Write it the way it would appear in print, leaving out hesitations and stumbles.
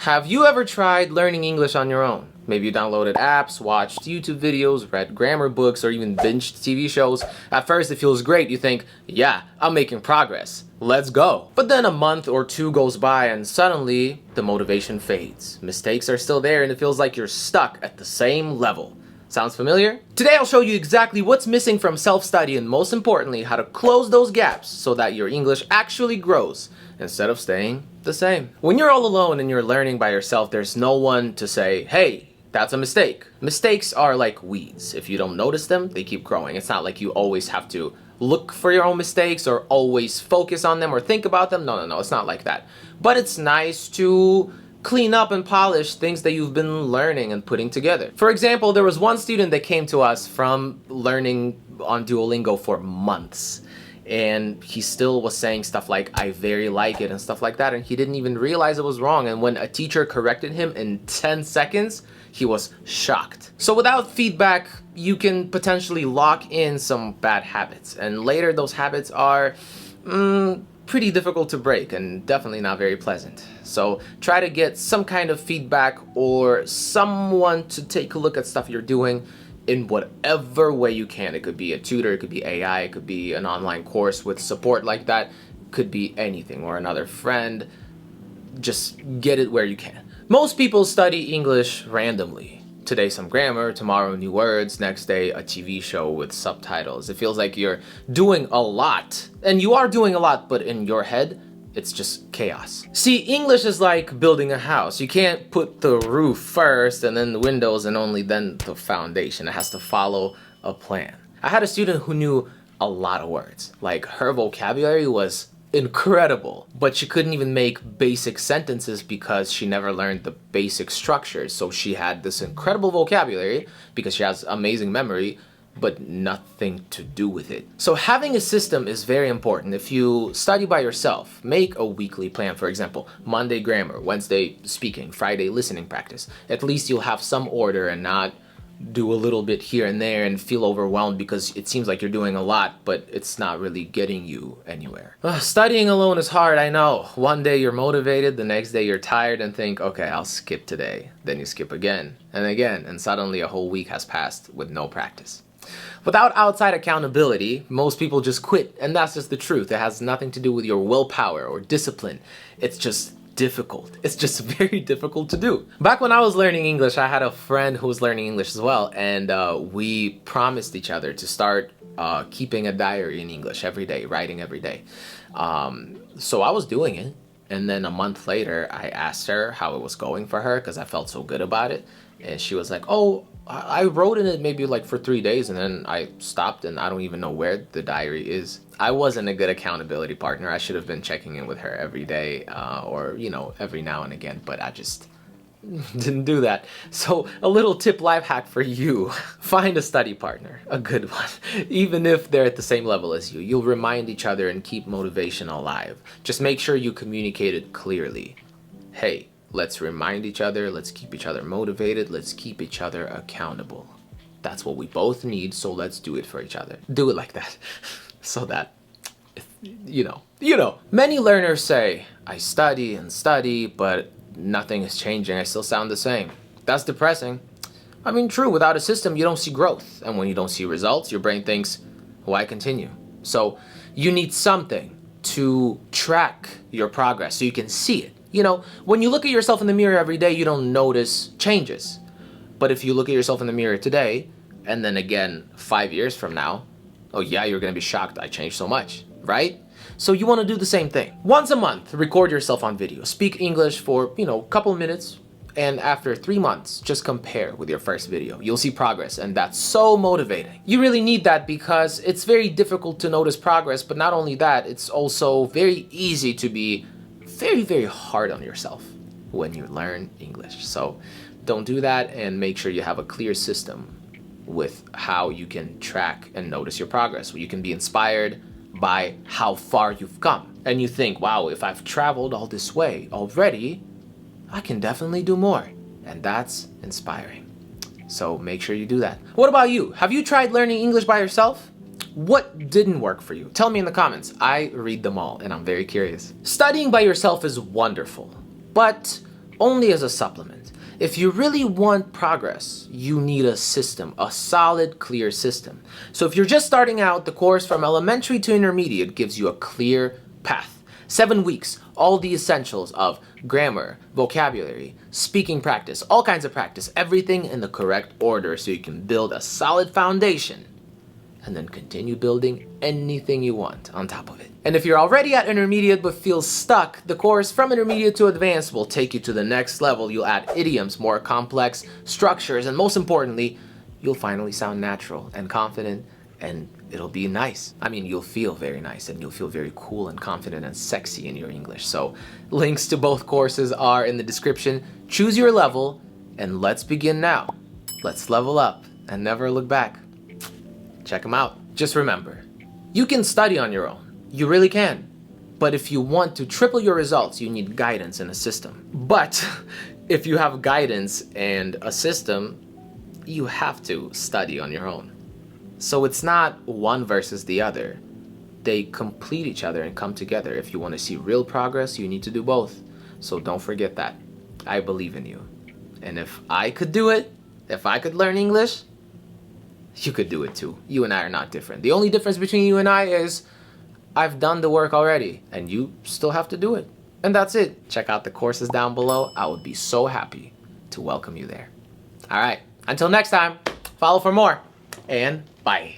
Have you ever tried learning English on your own? Maybe you downloaded apps, watched YouTube videos, read grammar books, or even binged TV shows. At first it feels great. You think, yeah, I'm making progress. Let's go. But then a month or two goes by and suddenly the motivation fades. Mistakes are still there and it feels like you're stuck at the same level. Sounds familiar? Today I'll show you exactly what's missing from self-study and most importantly, how to close those gaps so that your English actually grows instead of staying the same. When you're all alone and you're learning by yourself, there's no one to say, hey, that's a mistake. Mistakes are like weeds. If you don't notice them, they keep growing. It's not like you always have to look for your own mistakes or always focus on them or think about them. No, it's not like that. But it's nice to clean up and polish things that you've been learning and putting together. For example, there was one student that came to us from learning on Duolingo for months. And he still was saying stuff like, I very like it and stuff like that. And he didn't even realize it was wrong. And when a teacher corrected him in 10 seconds, he was shocked. So without feedback, you can potentially lock in some bad habits. And later those habits are pretty difficult to break and definitely not very pleasant. So try to get some kind of feedback or someone to take a look at stuff you're doing in whatever way you can. It could be a tutor, it could be AI, it could be an online course with support like that, it could be anything, or another friend. Just get it where you can. Most people study English randomly. Today some grammar, tomorrow new words, next day a TV show with subtitles. It feels like you're doing a lot, and you are doing a lot, but in your head, it's just chaos. See, English is like building a house. You can't put the roof first and then the windows and only then the foundation. It has to follow a plan. I had a student who knew a lot of words. Like, her vocabulary was incredible, but she couldn't even make basic sentences because she never learned the basic structures. So she had this incredible vocabulary because she has amazing memory, but nothing to do with it. So having a system is very important. If you study by yourself, make a weekly plan. For example, Monday grammar, Wednesday speaking, Friday listening practice. At least you'll have some order and not do a little bit here and there and feel overwhelmed because it seems like you're doing a lot, but it's not really getting you anywhere. Studying alone is hard, I know. One day you're motivated, the next day you're tired and think, okay, I'll skip today. Then you skip again and again, and suddenly a whole week has passed with no practice. Without outside accountability, most people just quit, and that's just the truth. It has nothing to do with your willpower or discipline. It's just difficult. It's just very difficult to do. Back when I was learning English, I had a friend who was learning English as well, and we promised each other to start keeping a diary in English every day, writing every day. So I was doing it, and then a month later, I asked her how it was going for her because I felt so good about it, and she was like, oh, I wrote in it maybe like for 3 days and then I stopped and I don't even know where the diary is. I wasn't a good accountability partner. I should have been checking in with her every day or, you know, every now and again, but I just didn't do that. So a little tip life hack for you. Find a study partner, a good one. Even if they're at the same level as you, you'll remind each other and keep motivation alive. Just make sure you communicate it clearly. Hey, let's remind each other, let's keep each other motivated, let's keep each other accountable. That's what we both need, so let's do it for each other. Do it like that, so that, you know. Many learners say, I study and study, but nothing is changing, I still sound the same. That's depressing. I mean, true, without a system, you don't see growth. And when you don't see results, your brain thinks, why continue? So you need something to track your progress so you can see it. You know, when you look at yourself in the mirror every day, you don't notice changes. But if you look at yourself in the mirror today, and then again 5 years from now, oh yeah, you're gonna be shocked I changed so much, right? So you wanna do the same thing. Once a month, record yourself on video. Speak English for, you know, a couple of minutes, and after 3 months, just compare with your first video. You'll see progress, and that's so motivating. You really need that because it's very difficult to notice progress, but not only that, it's also very easy to be very, very hard on yourself when you learn English. So don't do that, and make sure you have a clear system with how you can track and notice your progress. You can be inspired by how far you've come. And you think, wow, if I've traveled all this way already, I can definitely do more. And that's inspiring. So make sure you do that. What about you? Have you tried learning English by yourself? What didn't work for you? Tell me in the comments. I read them all and I'm very curious. Studying by yourself is wonderful, but only as a supplement. If you really want progress, you need a system, a solid, clear system. So if you're just starting out, the course from elementary to intermediate gives you a clear path. 7 weeks, all the essentials of grammar, vocabulary, speaking practice, all kinds of practice, everything in the correct order so you can build a solid foundation and then continue building anything you want on top of it. And if you're already at intermediate but feel stuck, the course from intermediate to advanced will take you to the next level. You'll add idioms, more complex structures, and most importantly, you'll finally sound natural and confident, and it'll be nice. I mean, you'll feel very nice and you'll feel very cool and confident and sexy in your English. So links to both courses are in the description. Choose your level and let's begin now. Let's level up and never look back. Check them out. Just remember, you can study on your own. You really can. But if you want to triple your results, you need guidance and a system. But if you have guidance and a system, you have to study on your own. So it's not one versus the other. They complete each other and come together. If you want to see real progress, you need to do both. So don't forget that. I believe in you. And if I could do it, if I could learn English, you could do it too. You and I are not different. The only difference between you and I is I've done the work already and you still have to do it. And that's it. Check out the courses down below. I would be so happy to welcome you there. All right. Until next time, follow for more and bye.